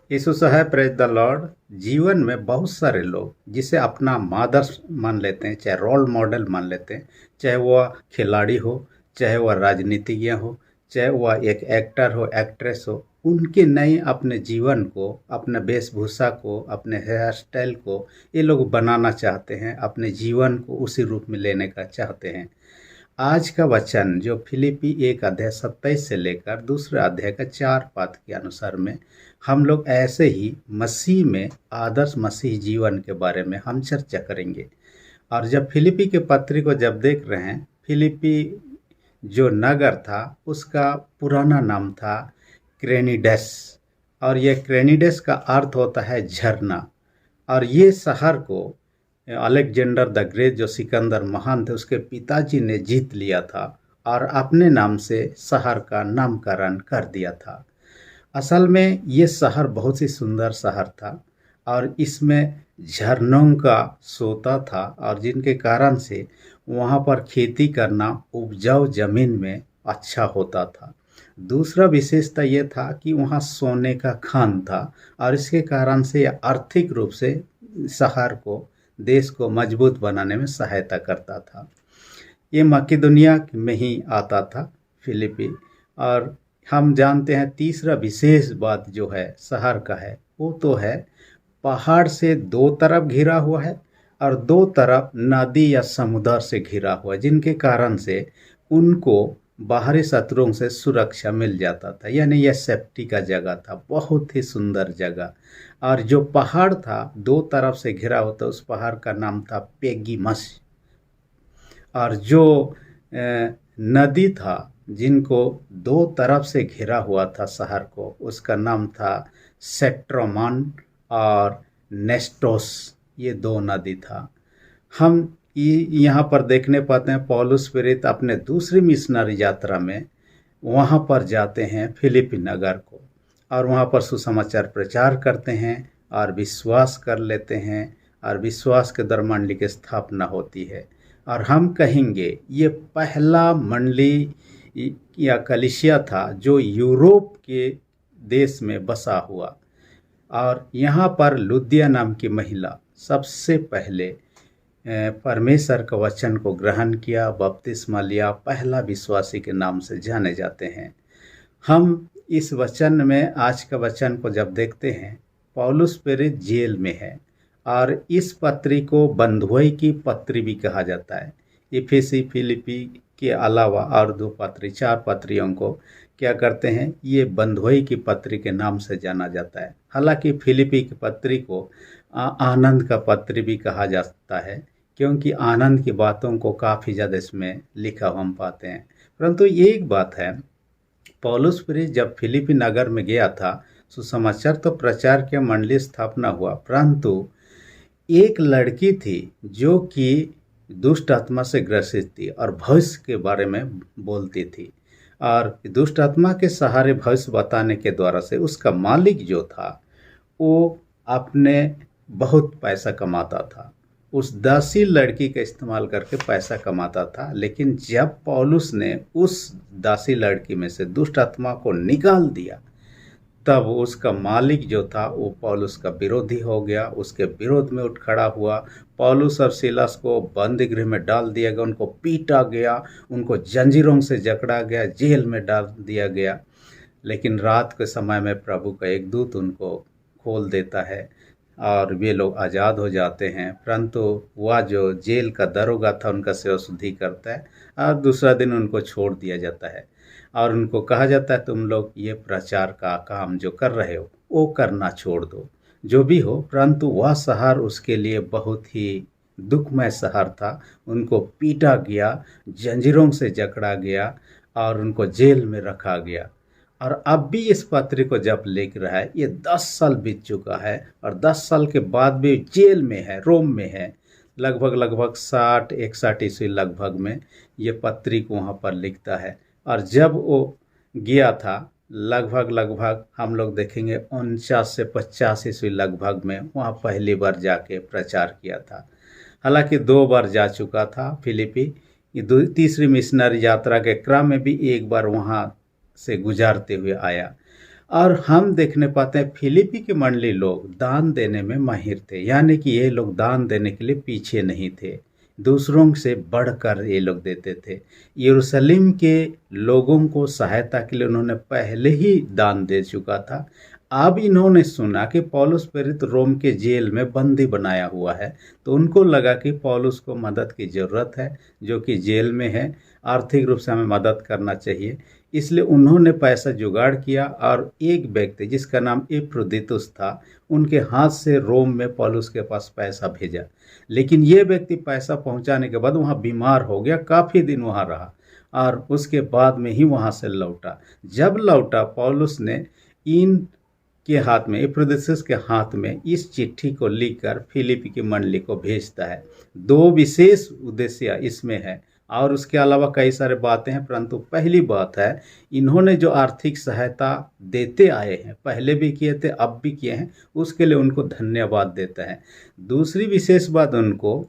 यीशु साहब, praise the Lord. जीवन में बहुत सारे लोग जिसे अपना मादर्स मान लेते हैं, चाहे रोल मॉडल मान लेते हैं, चाहे वह खिलाड़ी हो, चाहे वह राजनीतिज्ञ हो, चाहे वह एक एक्टर हो, एक्ट्रेस हो, उनके नए अपने जीवन को, अपने वेशभूषा को, अपने हेयर स्टाइल को ये लोग बनाना चाहते हैं, अपने जीवन को उसी रूप में लेने का चाहते हैं। आज का वचन जो फिलिपी 1 अध्याय 27 से लेकर दूसरे अध्याय का 4 पद के अनुसार में हम लोग ऐसे ही मसीह में आदर्श मसीह जीवन के बारे में हम चर्चा करेंगे। और जब फिलिपी के पत्री को जब देख रहे हैं, फिलिपी जो नगर था उसका पुराना नाम था क्रेनिडेस, और यह क्रेनिडेस का अर्थ होता है झरना। और ये शहर को अलेक्जेंडर द ग्रेट, जो सिकंदर महान थे, उसके पिताजी ने जीत लिया था और अपने नाम से शहर का नामकरण कर दिया था। असल में ये शहर बहुत ही सुंदर शहर था और इसमें झरनों का सोता था, और जिनके कारण से वहाँ पर खेती करना उपजाऊ जमीन में अच्छा होता था। दूसरा विशेषता ये था कि वहाँ सोने का खान था, और इसके कारण से यह आर्थिक रूप से शहर को, देश को मजबूत बनाने में सहायता करता था। ये मकिदुनिया में ही आता था फिलिपी। और हम जानते हैं तीसरा विशेष बात जो है शहर का है, वो तो है पहाड़ से दो तरफ घिरा हुआ है और दो तरफ नदी या समुद्र से घिरा हुआ है, जिनके कारण से उनको बाहरी शत्रुओं से सुरक्षा मिल जाता था। यानी यह सेफ्टी का जगह था, बहुत ही सुंदर जगह। और जो पहाड़ था दो तरफ से घिरा होता, उस पहाड़ का नाम था पेगीमस। और जो नदी था जिनको दो तरफ से घिरा हुआ था शहर को, उसका नाम था सेट्रोमान और नेस्टोस। ये दो नदी था। हम यहाँ पर देखने पाते हैं पौलुस प्रेरित अपने दूसरी मिशनरी यात्रा में वहाँ पर जाते हैं फिलिपी नगर को, और वहाँ पर सुसमाचार प्रचार करते हैं और विश्वास कर लेते हैं, और विश्वास के द्वारा मंडली की स्थापना होती है। और हम कहेंगे ये पहला मंडली या कलीसिया था जो यूरोप के देश में बसा हुआ। और यहाँ पर लुदिया नाम की महिला सबसे पहले परमेश्वर का वचन को ग्रहण किया, बपतिस्मा लिया, पहला विश्वासी के नाम से जाने जाते हैं। हम इस वचन में आज का वचन को जब देखते हैं, पौलुस प्रेरित जेल में है, और इस पत्री को बंधुआई की पत्री भी कहा जाता है। इफिसी, फिलिपी के अलावा और दो पत्री, 4 पत्रियों को क्या करते हैं, ये बंधुआई की पत्री के नाम से जाना जाता है। हालांकि फिलिपी की पत्री को आनंद का पत्री भी कहा जाता है, क्योंकि आनंद की बातों को काफ़ी ज़्यादा इसमें लिखा हम पाते हैं। परंतु ये एक बात है, पौलुस प्रेरित जब फिलिपी नगर में गया था, सुसमाचार तो प्रचार के मंडली स्थापना हुआ, परंतु एक लड़की थी जो कि दुष्ट आत्मा से ग्रसित थी और भविष्य के बारे में बोलती थी। और दुष्ट आत्मा के सहारे भविष्य बताने के द्वारा से उसका मालिक जो था वो अपने बहुत पैसा कमाता था। उस दासी लड़की का इस्तेमाल करके पैसा कमाता था। लेकिन जब पौलुस ने उस दासी लड़की में से दुष्ट आत्मा को निकाल दिया, तब उसका मालिक जो था वो पौलुस का विरोधी हो गया, उसके विरोध में उठ खड़ा हुआ। पौलुस और सीलास को बंद गृह में डाल दिया गया, उनको पीटा गया, उनको जंजीरों से जकड़ा गया, जेल में डाल दिया गया। लेकिन रात के समय में प्रभु का एक दूत उनको खोल देता है और वे लोग आज़ाद हो जाते हैं। परंतु वह जो जेल का दरोगा था उनका सेवा शुद्धि करता है, और दूसरा दिन उनको छोड़ दिया जाता है और उनको कहा जाता है तुम लोग ये प्रचार का काम जो कर रहे हो वो करना छोड़ दो। जो भी हो, परंतु वह शहर उसके लिए बहुत ही दुखमय शहर था। उनको पीटा गया, जंजीरों से जकड़ा गया और उनको जेल में रखा गया। और अब भी इस पत्र को जब लिख रहा है, ये 10 साल बीत चुका है और 10 साल के बाद भी जेल में है, रोम में है। लगभग 60-61 ईस्वी लगभग में ये पत्री को वहाँ पर लिखता है। और जब वो गया था लगभग हम लोग देखेंगे 49 से 50 ईस्वी लगभग में वहाँ पहली बार जाके प्रचार किया था। हालांकि 2 बार जा चुका था फिलिपी। ये तीसरी मिशनरी यात्रा के क्रम में भी एक बार वहाँ से गुजारते हुए आया। और हम देखने पाते हैं फिलिपी के मंडली लोग दान देने में माहिर थे, यानी कि ये लोग दान देने के लिए पीछे नहीं थे, दूसरों से बढ़कर ये लोग देते थे। यरूशलेम के लोगों को सहायता के लिए उन्होंने पहले ही दान दे चुका था। अब इन्होंने सुना कि पौलुस प्रेरित रोम के जेल में बंदी बनाया हुआ है, तो उनको लगा कि पौलुस को मदद की ज़रूरत है, जो कि जेल में है, आर्थिक रूप से हमें मदद करना चाहिए। इसलिए उन्होंने पैसा जुगाड़ किया और एक व्यक्ति जिसका नाम एफ्रोदितुस था, उनके हाथ से रोम में पौलुस के पास पैसा भेजा। लेकिन ये व्यक्ति पैसा पहुंचाने के बाद वहाँ बीमार हो गया, काफ़ी दिन वहाँ रहा और उसके बाद में ही वहाँ से लौटा। जब लौटा पौलुस ने इन के हाथ में, एफ्रोदितुस के हाथ में इस चिट्ठी को लिखकर फिलिपी की मंडली को भेजता है। दो विशेष उद्देश्य इसमें है और उसके अलावा कई सारे बातें हैं, परंतु पहली बात है इन्होंने जो आर्थिक सहायता देते आए हैं, पहले भी किए थे अब भी किए हैं, उसके लिए उनको धन्यवाद देता है। दूसरी विशेष बात उनको,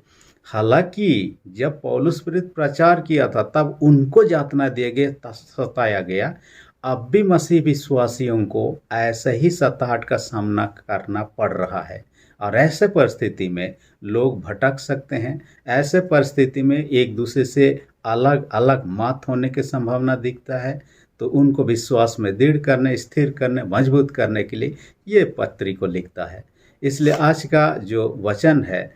हालांकि जब पौलुस प्रेरित प्रचार किया था तब उनको यातना दिए गए, सताया गया, अब भी मसीह विश्वासियों को ऐसे ही सताहट का सामना करना पड़ रहा है। और ऐसे परिस्थिति में लोग भटक सकते हैं, ऐसे परिस्थिति में एक दूसरे से अलग अलग मत होने की संभावना दिखता है। तो उनको विश्वास में दृढ़ करने, स्थिर करने, मजबूत करने के लिए ये पत्री को लिखता है। इसलिए आज का जो वचन है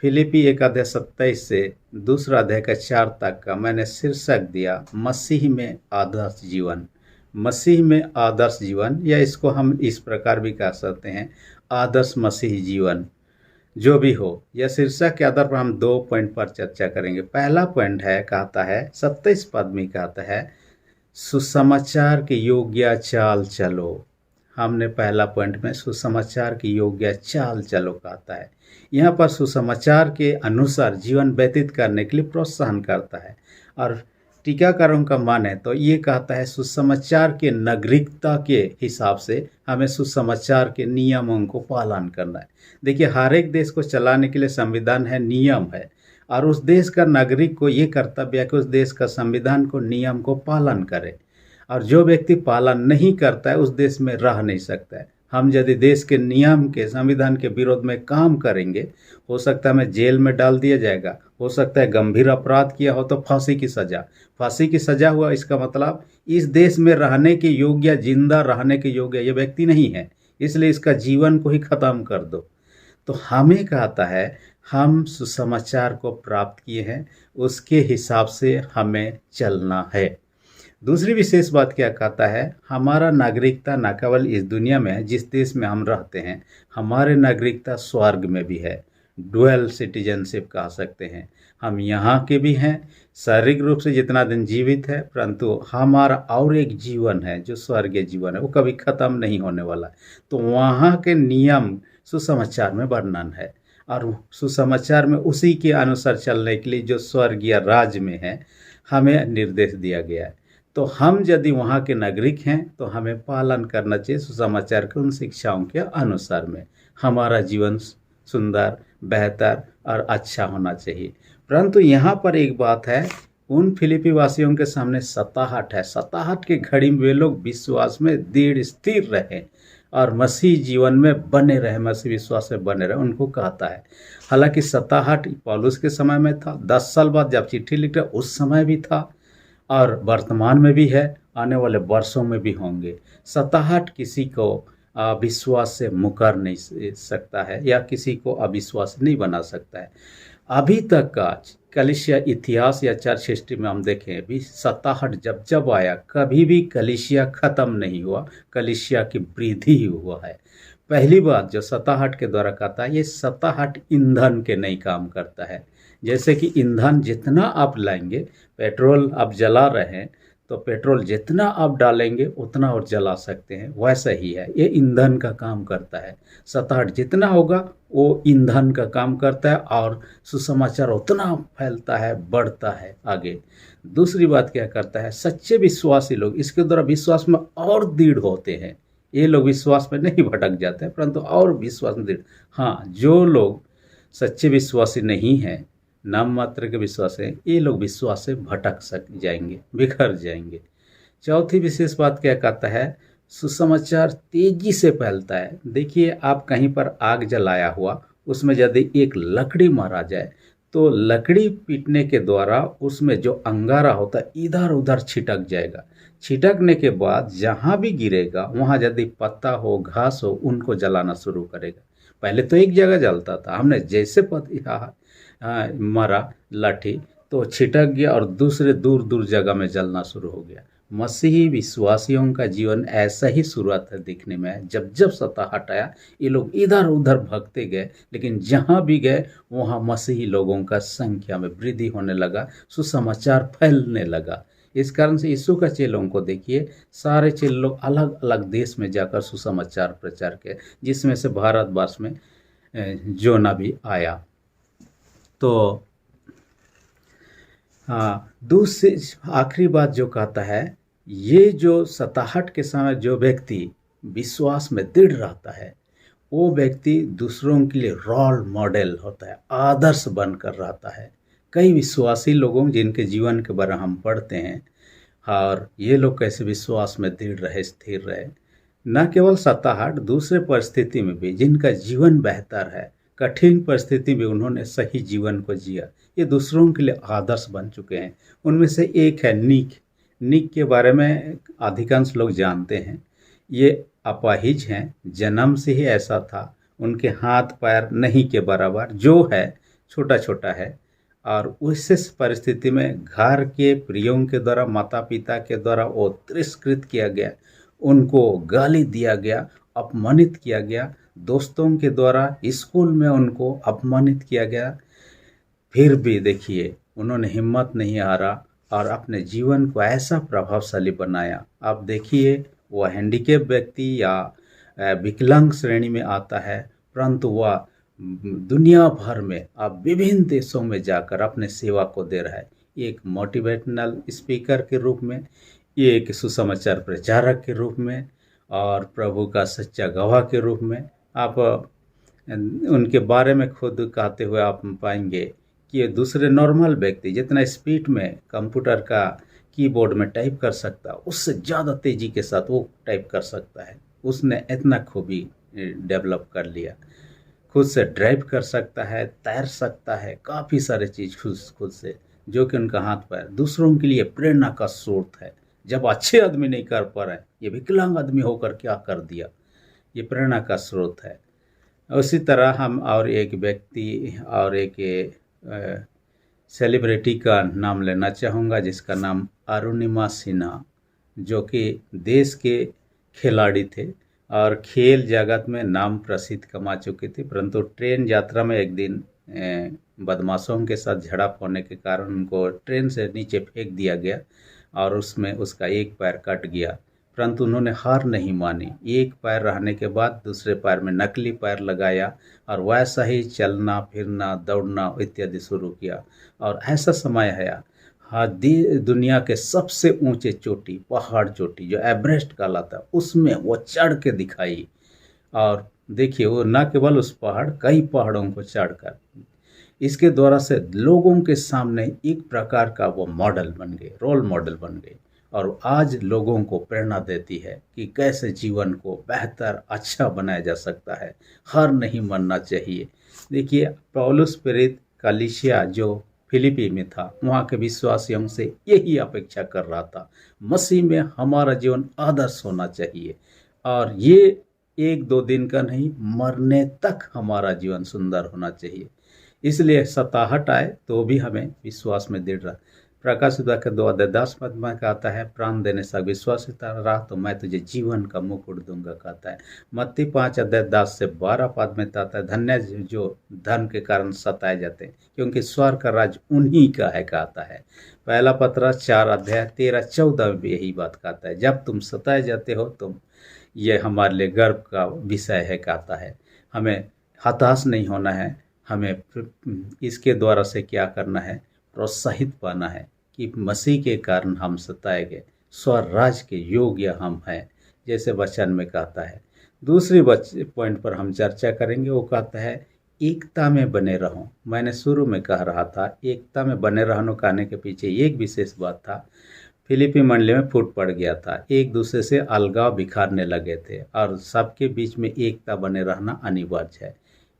फिलिपी 1:27 से 2:4 तक का मैंने शीर्षक दिया मसीह में आदर्श जीवन। मसीह में आदर्श जीवन, या इसको हम इस प्रकार भी कह सकते हैं आदर्श मसीही जीवन। जो भी हो, यह शीर्षक के आधार पर हम 2 पॉइंट पर चर्चा करेंगे। पहला पॉइंट है, कहता है 27 पद में कहता है सुसमाचार के योग्य चाल चलो। हमने पहला पॉइंट में सुसमाचार की योग्य चाल चलो कहता है। यहाँ पर सुसमाचार के अनुसार जीवन व्यतीत करने के लिए प्रोत्साहन करता है। और टीकाकारों का मान है तो ये कहता है सुसमाचार के नागरिकता के हिसाब से हमें सुसमाचार के नियमों को पालन करना है। देखिए, हर एक देश को चलाने के लिए संविधान है, नियम है, और उस देश का नागरिक को ये कर्तव्य है कि उस देश का संविधान को, नियम को पालन करे। और जो व्यक्ति पालन नहीं करता है उस देश में रह नहीं सकता है। हम यदि देश के नियम के, संविधान के विरोध में काम करेंगे, हो सकता है हमें जेल में डाल दिया जाएगा, हो सकता है गंभीर अपराध किया हो तो फांसी की सज़ा। फांसी की सज़ा हुआ इसका मतलब इस देश में रहने के योग्य, जिंदा रहने के योग्य ये व्यक्ति नहीं है, इसलिए इसका जीवन को ही ख़त्म कर दो। तो हमें कहता है हम सुसमाचार को प्राप्त किए हैं, उसके हिसाब से हमें चलना है। दूसरी विशेष बात क्या कहता है, हमारा नागरिकता न केवल इस दुनिया में है, जिस देश में हम रहते हैं, हमारे नागरिकता स्वर्ग में भी है। डुअल सिटीजनशिप कह सकते हैं। हम यहाँ के भी हैं, शारीरिक रूप से जितना दिन जीवित है, परंतु हमारा और एक जीवन है जो स्वर्गीय जीवन है, वो कभी ख़त्म नहीं होने वाला। तो वहाँ के नियम सुसमाचार में वर्णन है, और सुसमाचार में उसी के अनुसार चलने के लिए जो स्वर्गीय राज्य में है हमें निर्देश दिया गया है। तो हम यदि वहाँ के नागरिक हैं तो हमें पालन करना चाहिए सुसमाचार के उन शिक्षाओं के अनुसार में। हमारा जीवन सुंदर, बेहतर और अच्छा होना चाहिए। परंतु यहाँ पर एक बात है, उन फिलिपी वासियों के सामने सताहट है। सताहट की घड़ी में वे लोग विश्वास में दृढ़ स्थिर रहे और मसीह जीवन में बने रहे, मसीह विश्वास में बने रहे, उनको कहता है। हालांकि सताहट पौलुस के समय में था, 10 साल बाद जब चिट्ठी लिख रहा उस समय भी था, और वर्तमान में भी है, आने वाले वर्षों में भी होंगे। सताहट किसी को विश्वास से मुकर नहीं सकता है, या किसी को अविश्वास नहीं बना सकता है। अभी तक का कलीसिया इतिहास या चर्च हिस्ट्री में हम देखें, भी सताहट जब जब आया कभी भी कलीसिया ख़त्म नहीं हुआ, कलीसिया की वृद्धि ही हुआ है। पहली बात जो सताहट के द्वारा कहता है, ये सताहट ईंधन के नहीं काम करता है। जैसे कि ईंधन जितना आप लाएंगे, पेट्रोल आप जला रहे हैं तो पेट्रोल जितना आप डालेंगे उतना और जला सकते हैं, वैसा ही है, ये ईंधन का काम करता है। सताहट जितना होगा वो ईंधन का काम करता है और सुसमाचार उतना फैलता है, बढ़ता है आगे। दूसरी बात क्या करता है, सच्चे विश्वासी लोग इसके द्वारा विश्वास में और दृढ़ होते हैं। ये लोग विश्वास में नहीं भटक जाते हैं, परंतु और विश्वास में दृढ़। हाँ, जो लोग सच्चे विश्वासी नहीं हैं, नाम मात्र के विश्वास है, ये लोग विश्वास से भटक जाएंगे, बिखर जाएंगे। चौथी विशेष बात क्या कहता है, सुसमाचार तेजी से फैलता है। देखिए, आप कहीं पर आग जलाया हुआ, उसमें यदि एक लकड़ी मारा जाए तो लकड़ी पीटने के द्वारा उसमें जो अंगारा होता है इधर उधर छिटक जाएगा। छिटकने के बाद जहाँ भी गिरेगा वहाँ यदि पत्ता हो, घास हो, उनको जलाना शुरू करेगा। पहले तो एक जगह जलता था, हमने जैसे मारा लाठी तो छिटक गया और दूसरे दूर दूर जगह में जलना शुरू हो गया। मसीही विश्वासियों का जीवन ऐसा ही शुरुआत है दिखने में। जब जब सत्ता हटाया ये लोग इधर उधर भागते गए, लेकिन जहाँ भी गए वहाँ मसीही लोगों का संख्या में वृद्धि होने लगा, सुसमाचार फैलने लगा। इस कारण से यीशु का चेलों को देखिए, सारे चेले लोग अलग अलग देश में जाकर सुसमाचार प्रचार किए, जिसमें से भारतवर्ष में जोना भी आया। तो हाँ, दूसरी आखिरी बात जो कहता है, ये जो सताहट के समय जो व्यक्ति विश्वास में दृढ़ रहता है वो व्यक्ति दूसरों के लिए रोल मॉडल होता है, आदर्श बनकर रहता है। कई विश्वासी लोगों जिनके जीवन के बारे में हम पढ़ते हैं और ये लोग कैसे विश्वास में दृढ़ रहे, स्थिर रहे, न केवल सताहट, दूसरे परिस्थिति में भी जिनका जीवन बेहतर है, कठिन परिस्थिति में उन्होंने सही जीवन को जिया, ये दूसरों के लिए आदर्श बन चुके हैं। उनमें से एक है नीक। नीक के बारे में अधिकांश लोग जानते हैं। ये अपाहिज हैं, जन्म से ही ऐसा था, उनके हाथ पैर नहीं के बराबर, जो है छोटा छोटा है। और उस परिस्थिति में घर के प्रियों के द्वारा, माता पिता के द्वारा वो तिरस्कृत किया गया, उनको गाली दिया गया, अपमानित किया गया, दोस्तों के द्वारा स्कूल में उनको अपमानित किया गया। फिर भी देखिए उन्होंने हिम्मत नहीं हारा और अपने जीवन को ऐसा प्रभावशाली बनाया। आप देखिए, वह हैंडीकेप व्यक्ति या विकलांग श्रेणी में आता है, परंतु वह दुनिया भर में अब विभिन्न देशों में जाकर अपने सेवा को दे रहा है। एक मोटिवेशनल स्पीकर के रूप में, एक सुसमाचार प्रचारक के रूप में और प्रभु का सच्चा गवाह के रूप में। आप उनके बारे में खुद कहते हुए आप पाएंगे कि ये दूसरे नॉर्मल व्यक्ति जितना स्पीड में कंप्यूटर का कीबोर्ड में टाइप कर सकता है, उससे ज़्यादा तेज़ी के साथ वो टाइप कर सकता है। उसने इतना खूबी डेवलप कर लिया, खुद से ड्राइव कर सकता है, तैर सकता है, काफ़ी सारे चीज़ खुद से, जो कि उनका हाथ पैर दूसरों के लिए प्रेरणा का स्रोत है। जब अच्छे आदमी नहीं कर पा रहे, ये विकलांग आदमी होकर क्या कर दिया, ये प्रेरणा का स्रोत है। उसी तरह हम और एक व्यक्ति और एक सेलिब्रिटी का नाम लेना चाहूँगा, जिसका नाम अरुणिमा सिन्हा, जो कि देश के खिलाड़ी थे और खेल जगत में नाम प्रसिद्ध कमा चुकी थी। परंतु ट्रेन यात्रा में एक दिन बदमाशों के साथ झड़प होने के कारण उनको ट्रेन से नीचे फेंक दिया गया और उसमें उसका एक पैर कट गया। परंतु उन्होंने हार नहीं मानी। एक पैर रहने के बाद दूसरे पैर में नकली पैर लगाया और वैसा ही चलना फिरना, दौड़ना इत्यादि शुरू किया। और ऐसा समय आया, हाँ, दुनिया के सबसे ऊंचे चोटी, पहाड़ चोटी जो एवरेस्ट कहलाता है, उसमें वो चढ़ के दिखाई। और देखिए, वो न केवल उस पहाड़, कई पहाड़ों को चढ़कर इसके द्वारा से लोगों के सामने एक प्रकार का वो मॉडल बन गए, रोल मॉडल बन गए और आज लोगों को प्रेरणा देती है कि कैसे जीवन को बेहतर, अच्छा बनाया जा सकता है। हार नहीं मानना चाहिए। देखिए, पौलुस प्रेरित कलीसिया जो फिलिपी में था, वहाँ के विश्वासियों से यही अपेक्षा कर रहा था, मसीह में हमारा जीवन आदर्श होना चाहिए और ये एक दो दिन का नहीं, मरने तक हमारा जीवन सुंदर होना चाहिए। इसलिए सताहट आए तो भी हमें विश्वास में दृढ़ रहा। प्रकाश के 2:10 पद में कहता है, प्राण देने से विश्वास रहा तो मैं तुझे जीवन का मुकुट दूंगा, कहता है। मत्ती 5:10 से 12 पद में कहता है, धन्य जो धन के कारण सताए जाते हैं, क्योंकि स्वर्ग का राज उन्हीं का है, कहता है। पहला पत्रस 4:13-14 में भी यही बात कहता है, जब तुम सताए जाते हो तुम, ये हमारे लिए गर्व का विषय है, कहता है। हमें हताश नहीं होना है, हमें इसके द्वारा से क्या करना है, प्रोत्साहित पाना है कि मसीह के कारण हम सताए गए, स्वराज के योग्य हम हैं, जैसे वचन में कहता है। दूसरी पॉइंट पर हम चर्चा करेंगे, वो कहता है एकता में बने रहो। मैंने शुरू में कह रहा था एकता में बने रहने कहने के पीछे एक विशेष बात था। फिलिपी मंडली में फूट पड़ गया था, एक दूसरे से अलगाव बिखारने लगे थे और सबके बीच में एकता बने रहना अनिवार्य है,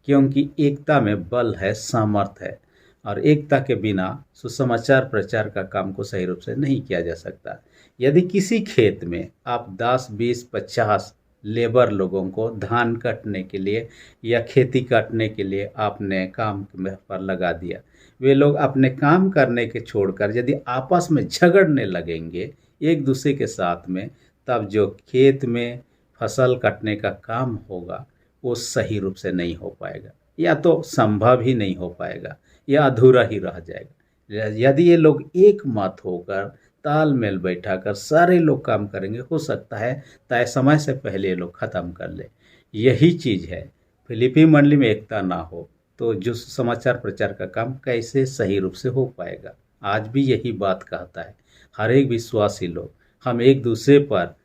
क्योंकि एकता में बल है, सामर्थ्य है। और एकता के बिना सुसमाचार प्रचार का काम को सही रूप से नहीं किया जा सकता। यदि किसी खेत में आप 10, 20, 50 लेबर लोगों को धान काटने के लिए या खेती काटने के लिए आपने काम पर लगा दिया, वे लोग अपने काम करने के छोड़कर यदि आपस में झगड़ने लगेंगे एक दूसरे के साथ में, तब जो खेत में फसल काटने का काम होगा वो सही रूप से नहीं हो पाएगा, या तो संभव ही नहीं हो पाएगा, या अधूरा ही रह जाएगा। यदि ये लोग एक मत होकर तालमेल बैठाकर सारे लोग काम करेंगे, हो सकता है तय समय से पहले ये लोग ख़त्म कर ले। यही चीज़ है, फिलिपी मंडली में एकता ना हो तो जो समाचार प्रचार का काम कैसे सही रूप से हो पाएगा। आज भी यही बात कहता है, हर एक विश्वासी लोग हम एक दूसरे पर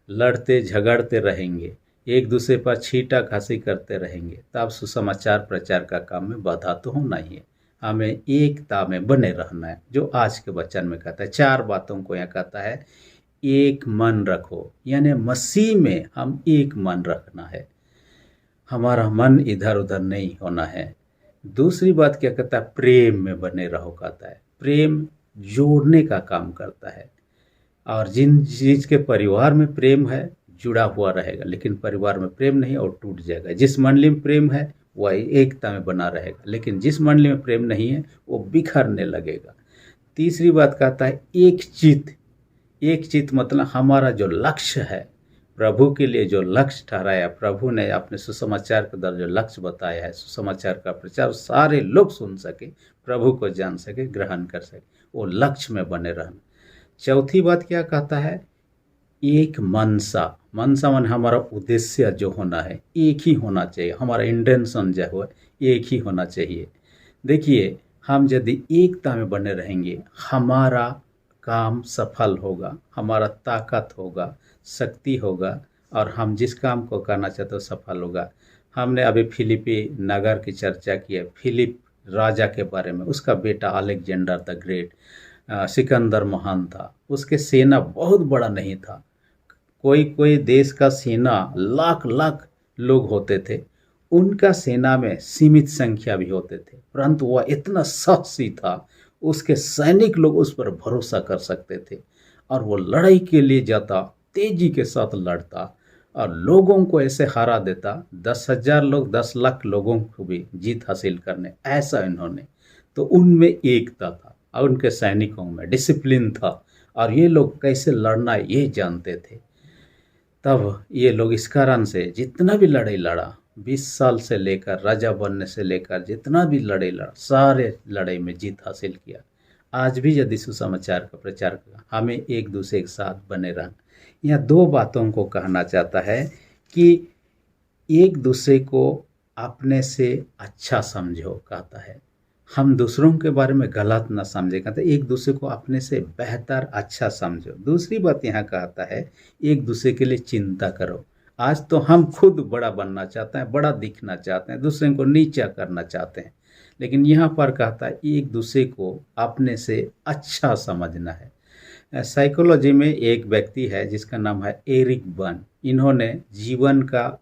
लड़ते झगड़ते रहेंगे, एक दूसरे पर छीटा खासी करते रहेंगे, तब सुसमाचार प्रचार का काम में बाधा तो होना ही है। हमें एकता में बने रहना है, जो आज के वचन में कहता है। 4 बातों को यहाँ कहता है, एक मन रखो, यानी मसीह में हम एक मन रखना है, हमारा मन इधर उधर नहीं होना है। दूसरी बात क्या कहता है, प्रेम में बने रहो कहता है। प्रेम जोड़ने का काम करता है, और जिन चीज़ के परिवार में प्रेम है जुड़ा हुआ रहेगा, लेकिन परिवार में प्रेम नहीं और टूट जाएगा। जिस मंडली में प्रेम है वह एकता में बना रहेगा, लेकिन जिस मंडली में प्रेम नहीं है वो बिखरने लगेगा। तीसरी बात कहता है, एक चित्त। एक चित्त मतलब हमारा जो लक्ष्य है, प्रभु के लिए जो लक्ष्य ठहराया, प्रभु ने अपने सुसमाचार के द्वारा जो लक्ष्य बताया है, सुसमाचार का प्रचार सारे लोग सुन सके, प्रभु को जान सके, ग्रहण कर सके, वो लक्ष्य में बने रहना। चौथी बात क्या कहता है, एक मनसा। मनसा मन हमारा उद्देश्य जो होना है एक ही होना चाहिए, हमारा इंटेंशन जो है एक ही होना चाहिए। देखिए, हम यदि एकता में बने रहेंगे, हमारा काम सफल होगा, हमारा ताकत होगा, शक्ति होगा, और हम जिस काम को करना चाहते हो सफल होगा। हमने अभी फिलिपी नगर की चर्चा की है, फिलिप राजा के बारे में। उसका बेटा अलेक्जेंडर द ग्रेट, सिकंदर महान था, उसके सेना बहुत बड़ा नहीं था। कोई कोई देश का सेना लाख लाख लोग होते थे, उनका सेना में सीमित संख्या भी होते थे, परंतु वह इतना साहसी था, उसके सैनिक लोग उस पर भरोसा कर सकते थे, और वो लड़ाई के लिए जाता, तेजी के साथ लड़ता और लोगों को ऐसे हरा देता, 10,000 लोग 10 लाख लोगों को भी जीत हासिल करने, ऐसा इन्होंने। तो उनमें एकता था और उनके सैनिकों में डिसिप्लिन था, और ये लोग कैसे लड़ना ये जानते थे। तब ये लोग इस कारण से जितना भी लड़ाई लड़ा, 20 साल से लेकर राजा बनने से लेकर जितना भी लड़ाई लड़ा, सारे लड़ाई में जीत हासिल किया। आज भी यदि सुसमाचार का प्रचार कर, हमें एक दूसरे के साथ बने रहना। यह 2 बातों को कहना चाहता है कि एक दूसरे को अपने से अच्छा समझो कहता है, हम दूसरों के बारे में गलत ना समझे कहता है, एक दूसरे को अपने से बेहतर अच्छा समझो। दूसरी बात यहाँ कहता है, एक दूसरे के लिए चिंता करो। आज तो हम खुद बड़ा बनना चाहते हैं, बड़ा दिखना चाहते हैं, दूसरे को नीचा करना चाहते हैं, लेकिन यहाँ पर कहता है एक दूसरे को अपने से अच्छा समझना है। साइकोलॉजी में एक व्यक्ति है जिसका नाम है एरिक बर्न। इन्होंने जीवन का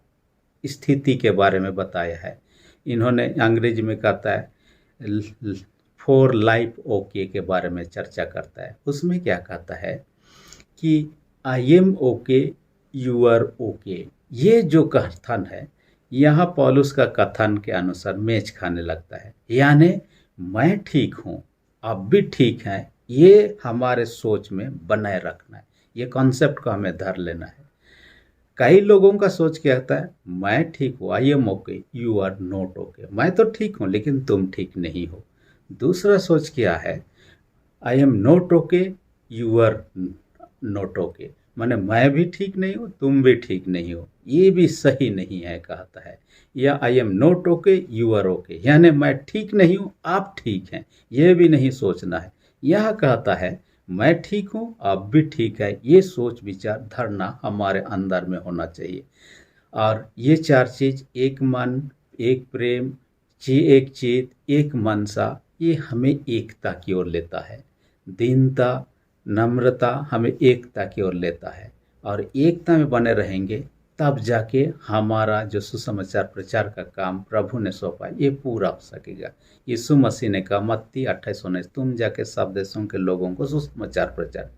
स्थिति के बारे में बताया है। इन्होंने अंग्रेजी में कहता है 4 लाइफ ओके के बारे में चर्चा करता है। उसमें क्या कहता है कि I am okay, you are okay. ये जो कथन है यहाँ पौलुस का कथन के अनुसार मैच खाने लगता है, यानी मैं ठीक हूँ, अब भी ठीक है, ये हमारे सोच में बनाए रखना है। ये कॉन्सेप्ट को हमें धर लेना है। कई लोगों का सोच क्या होता है, मैं ठीक हूँ, I am okay, you are not okay. मैं तो ठीक हूँ लेकिन तुम ठीक नहीं हो। दूसरा सोच क्या है, I am not okay, you are not okay, माने मैं भी ठीक नहीं हूँ, तुम भी ठीक नहीं हो। ये भी सही नहीं है कहता है। या I am not okay, you are okay, यानी मैं ठीक नहीं हूँ, आप ठीक हैं, ये भी नहीं सोचना है। यह कहता है मैं ठीक हूँ, आप भी ठीक है। ये सोच विचार धरना हमारे अंदर में होना चाहिए। और ये 4 चीज़, एक मन, एक प्रेम, एक चित, एक मनसा, ये हमें एकता की ओर लेता है। दीनता, नम्रता हमें एकता की ओर लेता है, और एकता में बने रहेंगे तब जाके हमारा जो सुसमाचार प्रचार का काम प्रभु ने सौंपा ये पूरा हो सकेगा। यीशु मसीह ने कहा मत्ती 28:19, तुम जाके सब देशों के लोगों को सुसमाचार प्रचार।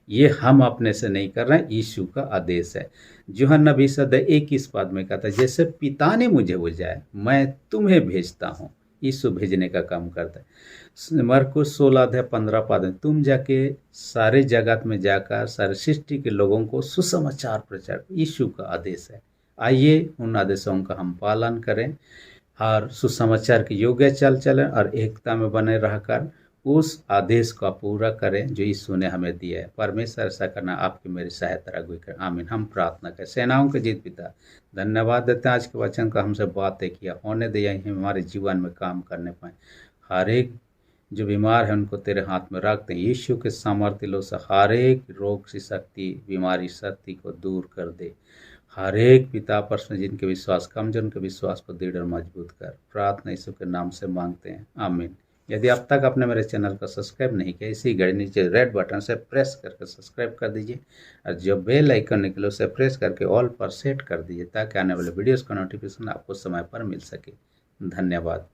ये हम अपने से नहीं कर रहे हैं, यीशु का आदेश है। यूहन्ना 20:21 में कहता है, जैसे पिता ने मुझे भेजा मैं तुम्हें भेजता हूँ। यीशु भेजने का काम करता है। मरकुस 16:15 में, तुम जाके सारे जगत में जाकर सारे सृष्टि के लोगों को सुसमाचार प्रचार, यीशु का आदेश है। आइए उन आदेशों का हम पालन करें और सुसमाचार के योग्य चल चलें और एकता में बने रहकर उस आदेश को पूरा करें जो यीशु ने हमें दिया है। परमेश्वर ऐसा करना आपकी मेरी सहायता अगुवाई करें। आमीन। हम प्रार्थना करें। सेनाओं के जीत पिता, धन्यवाद देते हैं आज के वचन का हमसे बातें किया, होने दिया हमारे जीवन में काम करने पाए। हर एक जो बीमार है उनको तेरे हाथ में रखते हैं। यीशु के सामर्थ्य लो से हर एक रोग की शक्ति, बीमारी शक्ति को दूर कर दे। हर एक पिता परमेश्वर जिनके विश्वास कमजोर, उनके विश्वास को दृढ़ और मजबूत कर। प्रार्थना यीशु के नाम से मांगते हैं। आमीन। यदि अब तक आपने मेरे चैनल को सब्सक्राइब नहीं किया, इसी घड़ी नीचे रेड बटन से प्रेस करके सब्सक्राइब कर दीजिए और जो बेल आइकन निकले उसे प्रेस करके ऑल पर सेट कर दीजिए ताकि आने वाले वीडियोस का नोटिफिकेशन आपको समय पर मिल सके। धन्यवाद।